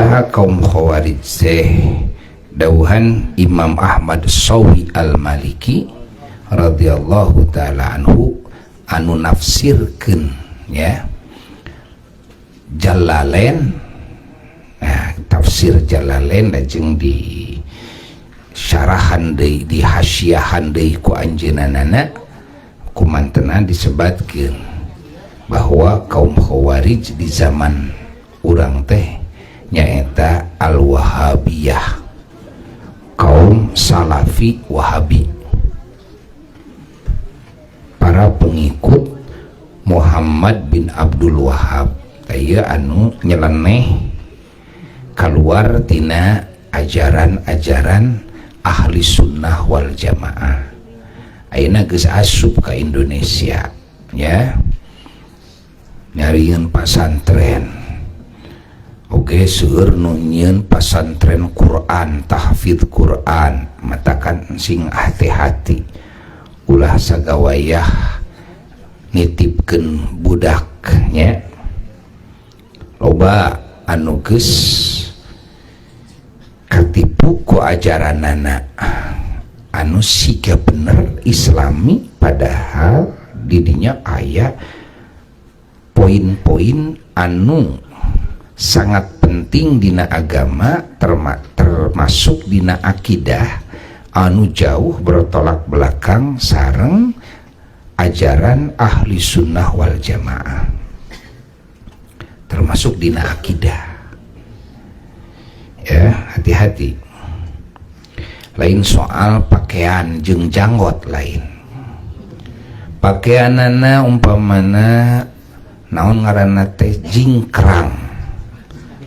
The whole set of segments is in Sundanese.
saha kaum Khawarij dawuhan Imam Ahmad Shawi Al-Maliki radhiyallahu taala anhu anu nafsirkeun ya Jalalain. Nah, tafsir Jalalain lajeng di syarahan deui, di hasyiahan deui ku anjeunana kumantenna disebatkeun bahwa kaum Khawarij di zaman urang teh nyaeta Al-Wahabiyah, kaum Salafi Wahabi, para pengikut Muhammad bin Abdul Wahab aya anu nyeleneh keluar tina ajaran-ajaran ahli sunnah wal jamaah. Ayeuna geus asup ka Indonesia ya, nyarieun pasantren oge seueur nu nyieun pasantren Quran, tahfidz Quran, matakan sing hati-hati ulah sagawayah nitipkeun budak nya. Loba anu geus katipu ku ajaranana anu siga bener islami, padahal didinya aya poin-poin anu sangat penting dina agama, termasuk dina akidah anu jauh bertolak belakang sareng ajaran ahli sunnah wal jamaah, termasuk dina akidah ya. Hati-hati, lain soal pakaian jeung janggot, lain pakaianana umpamana naon ngaranna teh jingkrang,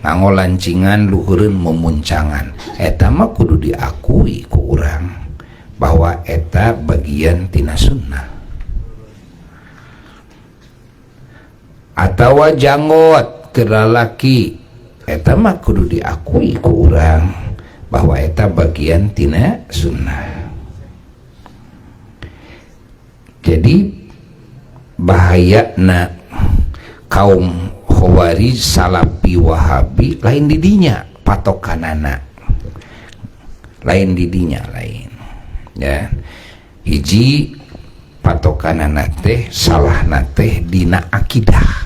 nganggo lancingan luhureun memuncangan, eta mah kudu diakui ku urang bahwa eta bagian tina sunnah. Atawa janggot ke lalaki, eta mah kudu diakui ku urang bahwa eta bagian tina sunnah. Jadi bahayana kaum Khawarij Salafi Wahabi lain didinya patokanana, lain didinya lain ya. Hiji patokanana teh salahna teh dina akidah.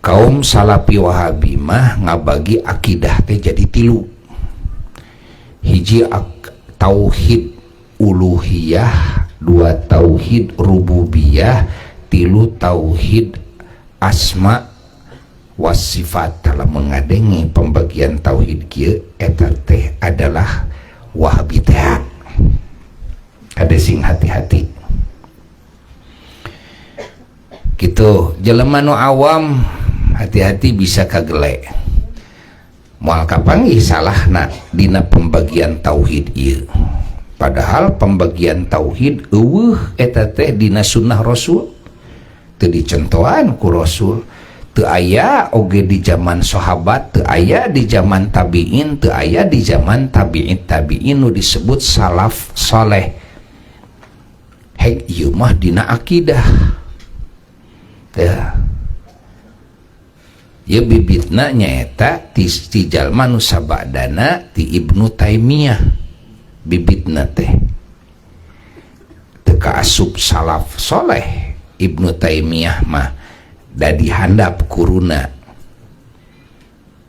Kaum Salafi Wahabi mah ngabagi akidah teh jadi tilu. Hiji tauhid uluhiyah, dua tauhid rububiyah, tilu tauhid asma wasifat. Dalam mengadengi pembagian tauhid kieu eta teh adalah Wahabi teh. Ada sing hati-hati gitu. Jelema nu awam hati-hati bisa kagele moal kapanggih salahna dina pembagian tauhid ieu. Padahal pembagian tauhid eueuh eta teh dina sunnah Rasul, teu dicontohan ku Rasul, teu aya oge di zaman sahabat, teu aya di zaman tabiin, teu aya di zaman tabiin nu disebut salaf saleh. Hek ieu mah dina akidah teh. Ya bibitna nyaeta ti jalma nu sabadana ti Ibnu Taimiyah, bibitna teh teka asup salaf soleh. Ibnu Taimiyah mah dadi handap kuruna,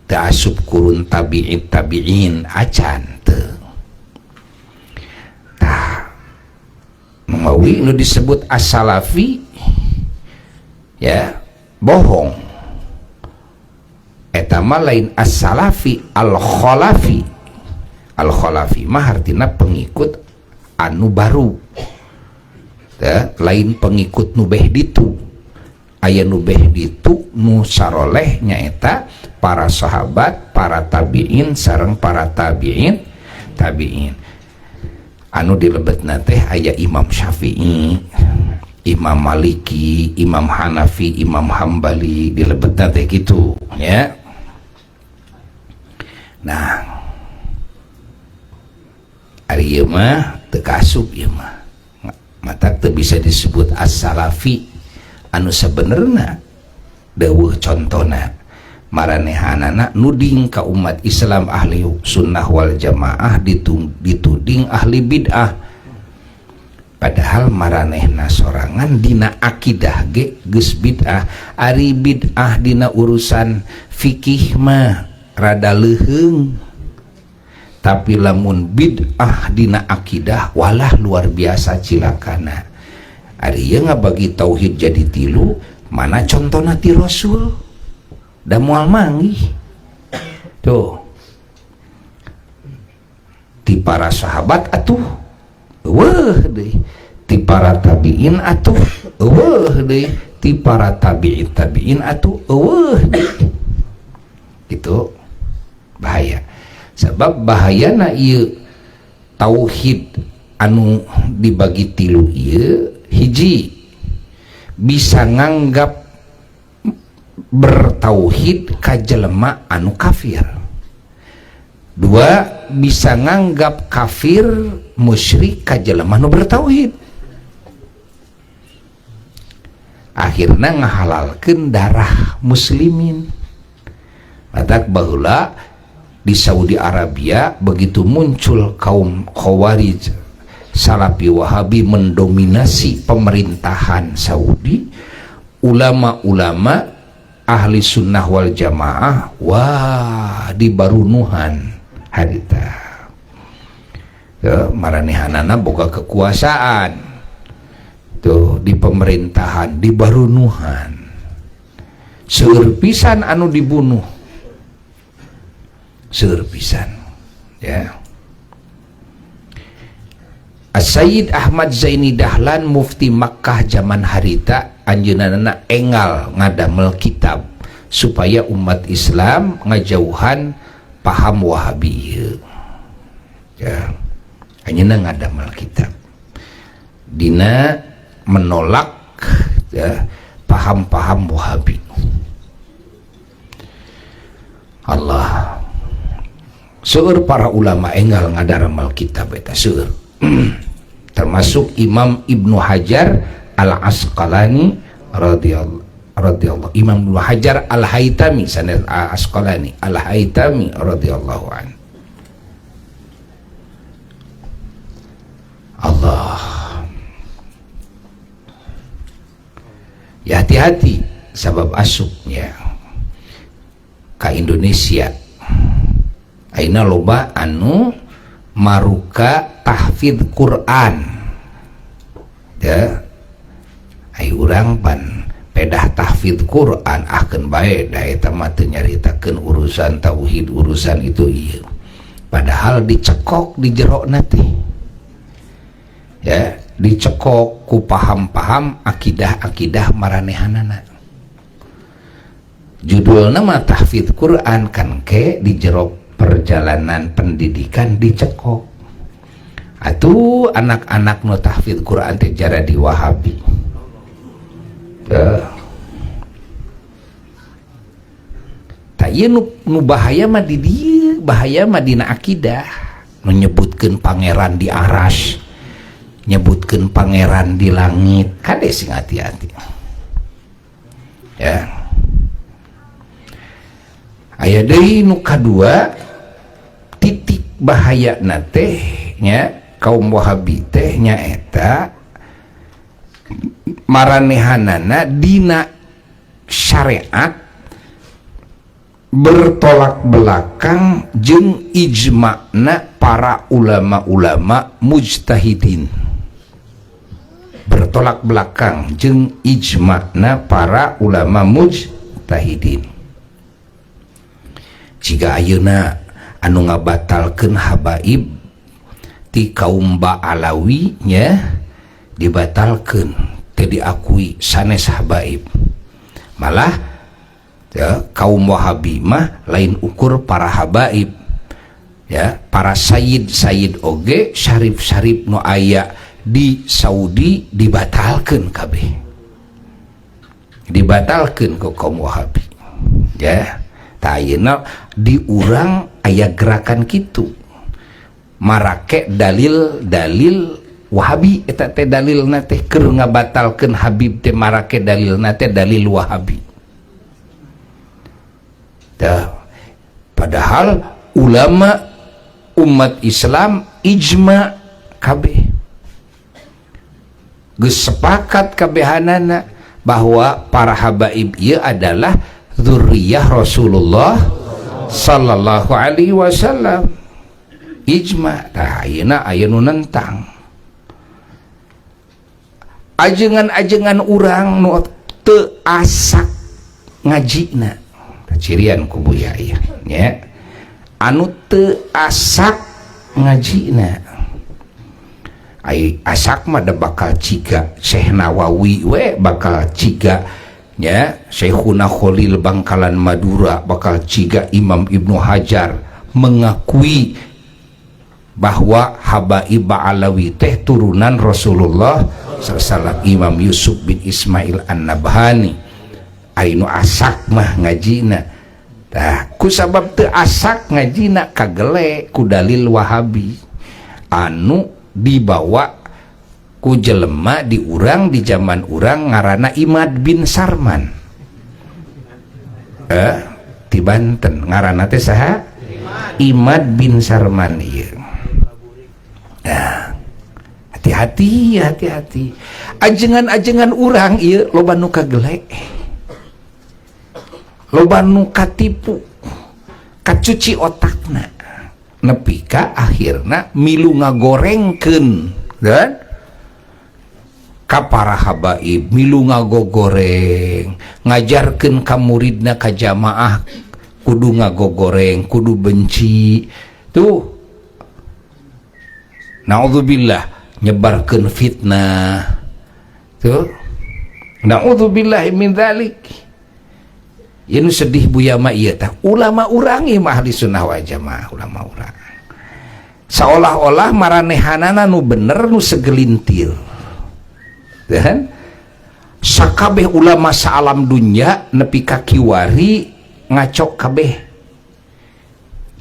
teu asup kurun tabiin acan teu. Tah mawi nu disebut as-salafi ya bohong. Eta mah lain as-salafi, al-khalafi. Al-khalafi mah artina pengikut anu baru ya, lain pengikut nu beh ditu. Aya nu beh ditu nu saroleh nyaeta para sahabat, para tabiin sareng para tabiin. Anu dilebetna teh aya Imam Syafi'i, Imam Maliki, Imam Hanafi, Imam Hambali, dilebetna teh gitu ya. Nah, ari ieu mah teu kasup ieu mah. Mata teu bisa disebut as-salafi anu sabenerna deueuh contona maranehanana nuding ka umat Islam ahli sunnah wal jamaah dituding ahli bid'ah, padahal maranehna sorangan dina akidah ge geus bid'ah. Ari bid'ah dina urusan fikih mah rada leuheung, tapi lamun bid'ah dina akidah walah luar biasa cilakana. Ari ieu ngabagi tauhid jadi tilu, mana contohna ti Rasul da moal manggih tuh ti para sahabat atuh eueuh deui, ti para tabiin atuh eueuh deui, ti para tabiin atuh eueuh deui. Itu bahaya, sebab bahayana ieu tauhid anu dibagi tilu ieu, hiji bisa nganggap bertauhid ka jelema anu kafir, dua bisa nganggap kafir musyrik ka jelema anu bertauhid, akhirna ngahalalkeun darah muslimin. Matak baheula di Saudi Arabia begitu muncul kaum Khawarij Salafi Wahabi mendominasi pemerintahan Saudi, ulama-ulama ahli sunnah wal jamaah wah dibarunuhan harita maranehanana boga kekuasaan tuh di pemerintahan dibarunuhan, seueur pisan anu dibunuh, seueur pisan ya. As-Sayyid Ahmad Zaini Dahlan mufti Makkah zaman harita anjeunna engal ngadamel kitab supaya umat Islam ngajauhan paham Wahabi ya. Anjeunna ngadamel kitab dina menolak ya paham-paham Wahabi. Allah, seueur para ulama enggal ngadaramel kitab eta seueur termasuk Imam Ibnu Hajar Al-Asqalani radhiyallahu, Imam Ibnu Hajar Al-Haytami sanes Asqalani Al-Haytami radhiyallahu an. Allah, ya hati-hati sabab asupnya ka Indonesia ayeuna loba anu maruka tahfidz Quran ya. Ayo urang pan pedah tahfidz Quran ahkeun bae da eta mah teu nyaritakeun urusan tauhid, urusan itu ieu, padahal dicekok di jerona teh ya, dicekok ku paham-paham akidah-akidah maranehanana. Judulna mah tahfidz Quran kan ke di jero perjalanan pendidikan dicekok atuh anak-anak nu tahfidz Quran teh jara di Wahabi ya. Ta ieu nu bahaya mah di dieu, bahaya mah dina akidah, menyebutkeun pangeran di aras, nyebutkeun pangeran di langit, kade sing hati-hati ya. Aya deui nu kadua titik bahaya teh nya kaum Wahabi teh nyaeta maranehanana dina syariat bertolak belakang jeung ijma'na para ulama-ulama mujtahidin, bertolak belakang jeung ijma'na para ulama mujtahidin. Jika ayeuna anu ngabatalkeun habaib ti kaum Ba'alawi nya dibatalkeun, teu diakui sanes habaib, malah ya, kaum Wahabi mah lain ukur para habaib ya, para sayyid oge syarif-syarif nu aya di Saudi dibatalkeun kabeh, dibatalkeun ku kaum Wahabi ya. Ayeuna di urang aya gerakan kitu marake dalil-dalil Wahabi, eta teh dalilna teh keur ngabatalkeun Habib teh marake dalilna teh dalil Wahabi Padahal ulama umat Islam ijma kabeh geus sepakat kabehanana bahwa para habaib ieu adalah dzurriyyah Rasulullah sallallahu alaihi wasallam. Ijma. Tah ayeuna aya nu nentang. Ajengan-ajengan urang nu teu asak ngajina. Cirian ku buya ieu nya. Anu teu asak ngajina. Ai asak mah da bakal ciga Syekh Nawawi we bakal ciga nya Syekhuna Khalil Bangkalan Madura bakal ciga Imam Ibnu Hajar mengakui bahwa Habaib Ba'alawi teh turunan Rasulullah SAW. Imam Yusuf bin Ismail An-Nabhani ainu asak mah ngajina. Tah kusabab teu asak ngajina kagele ku dalil Wahabi anu dibawa ku jelema di urang di zaman urang ngaranna Imad bin Sarman di Banten ngaranna teh saha? Imad bin Sarman ieu. Nah, hati-hati ajengan-ajengan urang ieu loba nu kagele, loba nu katipu, kacuci otakna, nepi ka akhirna milu ngagorengkeun dan ka para habaib milu ngagogoreng, ngajarkeun ka muridna ka jamaah kudu ngagogoreng, kudu benci tuh. Naudzubillah nyebarkeun fitnah tuh. Naudzubillah min dzalik. Ieu sedih buya mah ieu tah ulama urang ieu mah ahli sunnah wal jamaah ulama urang. Seolah-olah maranehanana nu bener nu segelintir. Dan sakabeh ulama saalam dunya nepi ka kiwari ngacok kabeh.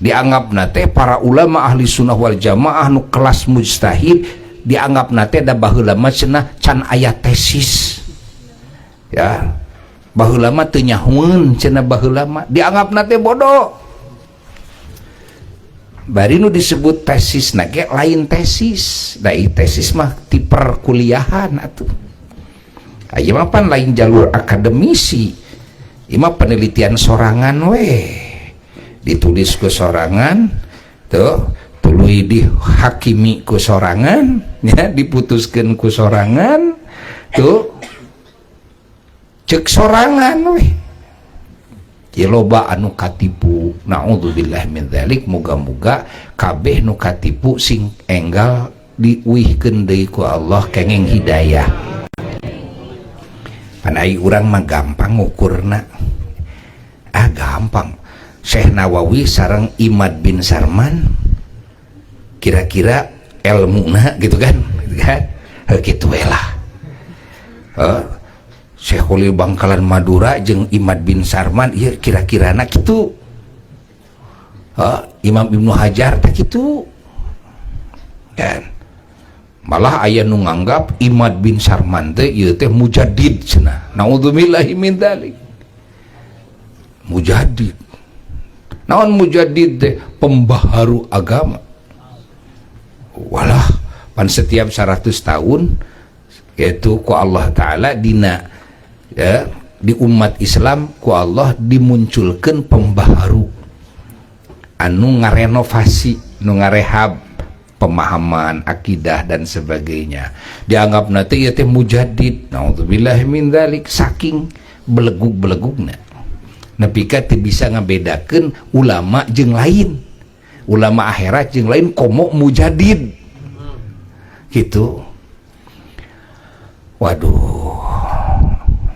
Dianggap nate para ulama ahli sunnah wal jamaah nu kelas mujtahid dianggap nate da baheula mah cenah can aya tesis ya, baheula mah teu nyahoeun cenah baheula mah dianggap nate bodoh. Bari nu disebut tesis na ge lain tesis, da tesis mah ti perkuliahan atuh. Aya mah pan lain jalur akademisi, ieu mah penelitian sorangan we. Ditulis ku sorangan tuh, tuluy dihakimi ku sorangan ya, diputuskeun ku sorangan tuh, cek sorangan we. Ieu loba anu katipu. Naudzubillah min dzalik. Muga-muga kabeh nu katipu sing enggal diuihkeun deui ku Allah kenging hidayah. Pan ai urang mah gampang ngukurna. Gampang. Syekh Nawawi sareng Imad bin Sarman kira-kira ilmuna gitu kan gitu we lah. Syekh Khalil Bangkalan Madura jeung Imad bin Sarman ieu kira-kirana kitu. Imam Ibnu Hajar teh kitu kan. Malah aya nu nganggap Imad bin Sarman teh ieu teh mujaddid cenah. Naudzubillahi min dzalik. Mujaddid. Naon mujaddid teh? Pembaharu agama. Walah pan setiap 100 tahun yaitu ku Allah Ta'ala dina ya, di umat Islam ku Allah dimunculkan pembaharu anu ngarenovasi, nu ngarehab pemahaman akidah dan sebagainya. Dianggap nanti ya teh mujaddid. Naudzubillahi min dzalik. Saking belegug-belegugna nepi ka teu bisa ngabedakeun ulama jeung lain, ulama akhirat jeung lain komo mujaddid gitu. Waduh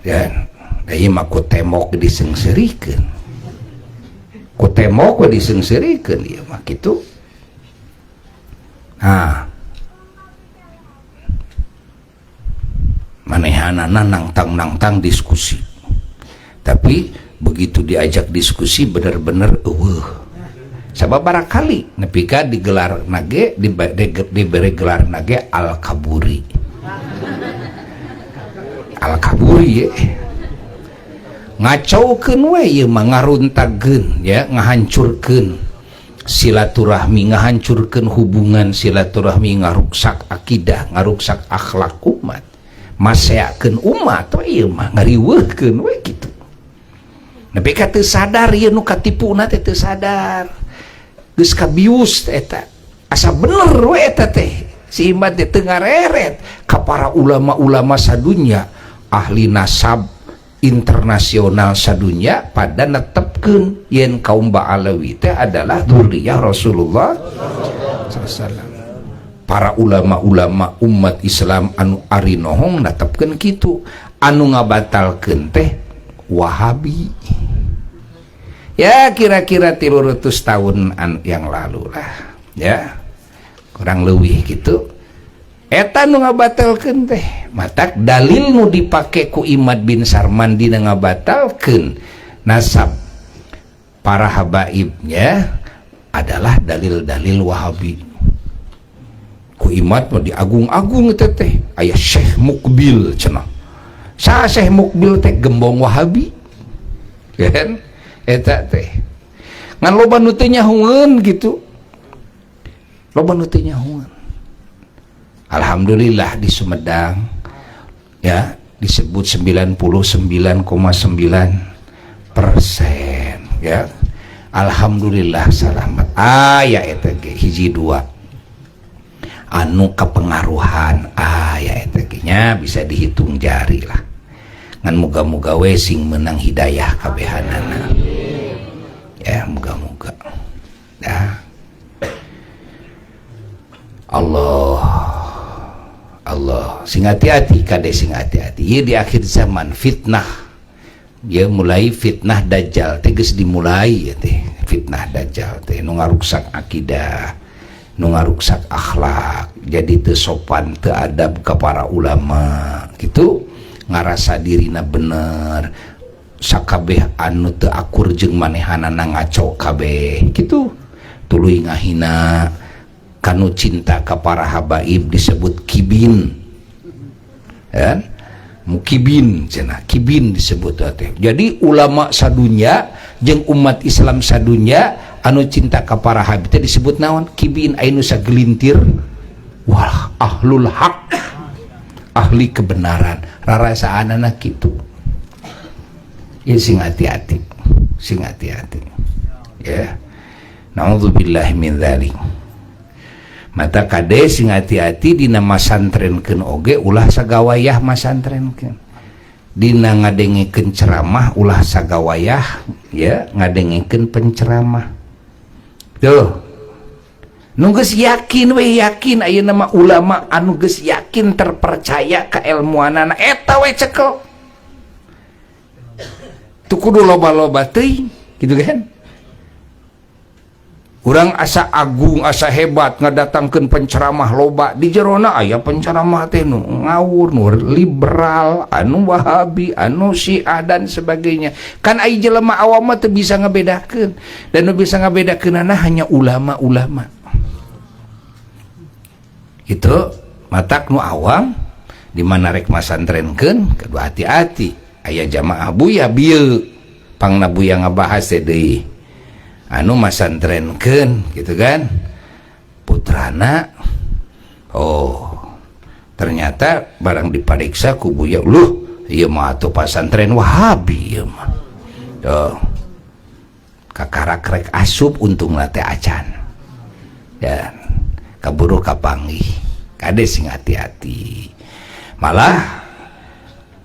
dan ieu mah ku temok disengsirikeun, ku temok disengsirikeun ieu mah kitu. Nah manehanana nangtang diskusi, tapi begitu diajak diskusi bener-bener sabab barakali nepi ka digelar nage diberi gelar nage Al-Kaburi ya. ngacaukeun we ieu mah ngaruntagkeun ya, ngahancurkeun silaturahmi, ngahancurkeun hubungan silaturahmi, ngaruksak akidah, ngaruksak akhlak umat, maseakeun umat we ieu mah ngariweuhkeun we kitu. Nepi ka teu sadar ieu nu katipuna teh teu sadar. Geus kabius eta. Asa bener we eta teh. Si imad teh teu ngareret ka para ulama-ulama sadunya, ahli nasab internasional sadunya pada netepkeun yen kaum Ba'alawi teh adalah dzurriyyah Rasulullah sallallahu. Para ulama-ulama umat Islam anu ari nohong netepkeun kitu. Anu ngabatalkeun teh Wahabi. Ya kira-kira 300 tahun yang lalu lah ya, kurang leuwih gitu. Eta nu ngabatalkeun teh matak dalil nu dipake ku Imad bin Sarman dina ngabatalkeun nasab para habaibnya adalah dalil-dalil Wahabi. Ku Imad mah diagung-agung teh teh aya Syekh Mukbil cenah. Sa Syekh Mukbil teh gembong Wahabi kan eta teh ngan loba nu teu nyahoeun gitu, loba nu teu nyahoeun. Alhamdulillah di Sumedang ya disebut 99,9% ya, alhamdulillah selamat. Ya eta ge hiji dua anu kapengaruhan ya eta ge nya bisa dihitung jari lah. Ngan muga-muga we sing menang hidayah kabehanana ya, muga-muga ya. Allah sing hati-hati kade, sing hati-hati ieu di akhir zaman fitnah ya, mulai fitnah dajjal teh geus dimulai ya teh. Fitnah dajjal teh nu ngaruksak akidah, nu ngaruksak akhlak, jadi teu sopan teu adab ka para ulama gitu, ngarasa dirina bener, sakabeh anu teu akur jeung manehanana ngaco kabeh gitu, tuluy ngahina kanu cinta ka para habaib disebut kibin kan, mukibin cenah, kibin disebut teh. Jadi ulama sadunya jeung umat Islam sadunya anu cinta ka para habaib teh disebut naon? Kibin, anu sagelintir wah ahlul haq, ahli kebenaran, rarasaanana kitu. Ya sing hati-hati, sing hati-hati ya. Naudzubillahi min dzalik. Mata kade sing hati-hati dina masantrenkeun oge ulah sagawayah masantrenkeun. Dina ngadengikeun ceramah ulah sagawayah ya ngadengikeun penceramah. Tuh. Nu geus yakin we yakin ayeuna mah ulama anu geus yakin terpercaya ka ilmuanana eta we cekel. Tu kudu loba-loba teuing gitu kan. Urang asa agung, asa hebat ngadatangkeun penceramah loba, di jerona aya penceramah teh nu ngawur, nu liberal, anu Wahabi, anu Syiah dan sebagainya. Kan ai jelema awam teh bisa ngabedakeun, dan nu bisa ngabedakeunana hanya ulama-ulama. Gitu, matak nu awam di mana rek masantrenkeun kudu hati-hati. Aya jamaah buya bieu, pangna buya ngabahas teh deui. Anu masantrenkeun gitu kan, putrana ternyata barang dipariksa ku buya, ieu mah atuh pasantren Wahabi ieu mah. Kakarak rek asup untungna teh acan. Dan kaburu kapanggih. Kade sing hati-hati. Malah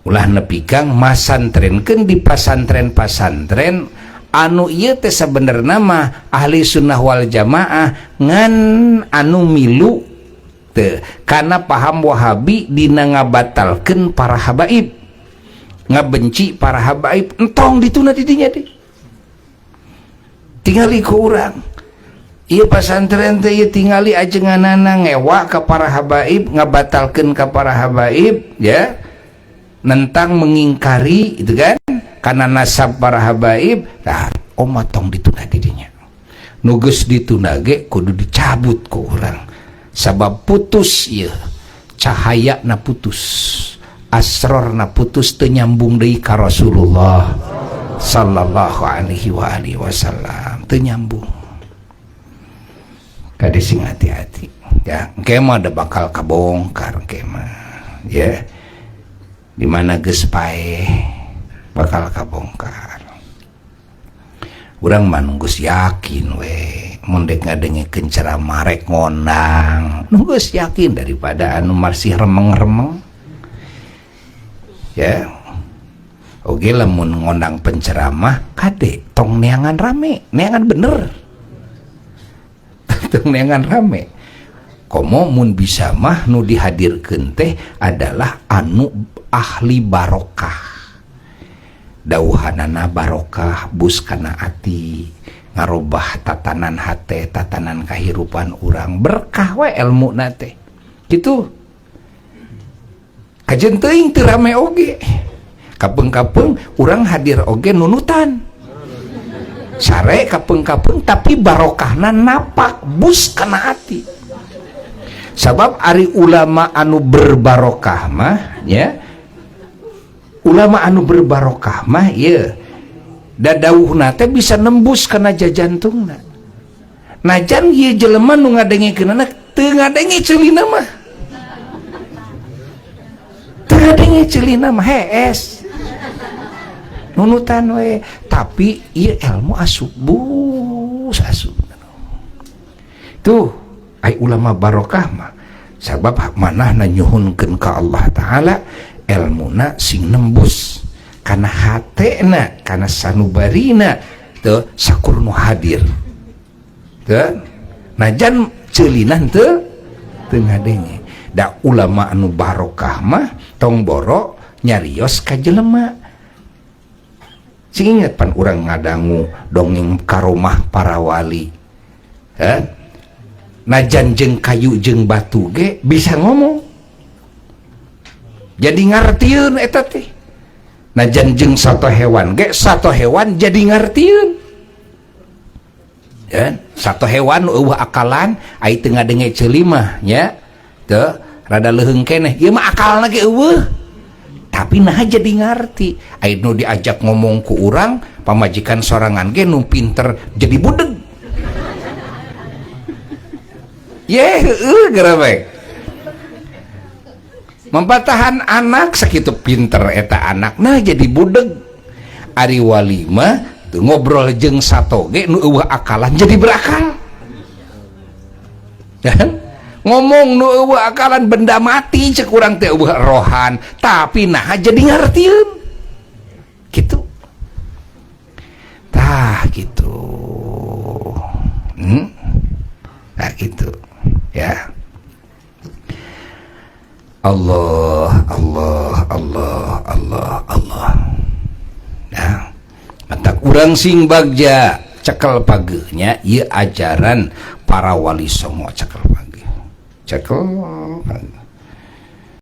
ulah nepi kang masantrenkeun di pasantren-pasantren anu ieu teh sabenerna mah ahli sunnah wal jamaah ngan anu milu teu kana paham Wahabi dina ngabatalkeun para habaib, ngabenci para habaib, entong dituna di dinya deh. Tingali ku urang ieu pasantren teh ieu tingali ajenganana ngewa ka para habaib, ngabatalkeun ka para habaib ya, nentang mengingkari itu kan karena nasab para habaib. Nah tong dituna didinya, nugus dituna ge kudu dicabut ku urang sabab putus ieu cahaya na putus, asrorna putus teu nyambung deui ka Rasulullah sallallahu alaihi wasallam, teu nyambung. Kade sing hati-hati ya, engke mah ada bakal kabongkar engke mah ya, dimana geus pae bakal kabongkar. Urang mah nunggus yakin we, mun dek ngadengikeun ceramah rek ngondang, nunggus yakin daripada anu masih remeng-remeng ya. Oge lamun ngondang penceramah kade tong neangan rame, neangan bener. Tong neangan rame. Komo mun bisa mah nu dihadirkeun teh adalah anu ahli barokah. Dauhanana barokah bus kana ati, ngarobah tatanan hate, tatanan kahirupan urang, berkah we ilmu nate gitu. Kajen teuing teu rame oge, kapeng-kapeng urang hadir oge nunutan sare kapeng-kapeng, tapi barokahna napak bus kana ati. Sabab ari ulama anu berbarokah mah ya, ulama anu berbarokah mah ya dadauhna teh bisa nembus kana jajantungna. Najan ieu jelema nu ngadengikeunna teu ngadenge ceulina mah, teu ngadenge ceulina mah hees nunutan we, tapi ieu ilmu asubus tuh ai ulama barokah mah. Sabab manahna nyuhunkeun ka Allah taala ilmuna sing nembus kana hatena, kana sanubarina teu sakur nu hadir teu najan ceulinan teu ngadenge. Da ulama anu barokah mah tong boro nyarios ka jelema. Sing inget pan urang ngadangu dongeng karomah para wali, najan jeung kayu jeung batu ge bisa ngomong, jadi ngartieun eta teh. Najan jeung sato hewan ge, sato hewan jadi ngartieun ya. Sato hewan nu eueuh akalan ai teu ngadenge ceuli mah nya teu rada leuheung keneh, ieu mah akalna ge eueuh tapi nah jadi ngarti. Ai nu diajak ngomong ku urang pamajikan sorangan ge nu pinter jadi budeg ye geura bae. Mempatahan anak sakitu pinter eta anak nah jadi budeg. Ari wali mah ngobrol jeung sato ge nu eueuh akalan jadi berakal dan ngomong nu eueuh akalan benda mati cek urang teh eueuh rohan tapi nah jadi ngartieun gitu. Tah gitu. Nah gitu ya. Allah Allah Allah Allah Allah. Nah matak urang sing bagja cekel pageunya ieu ajaran para wali songo cekel pagi. Cekel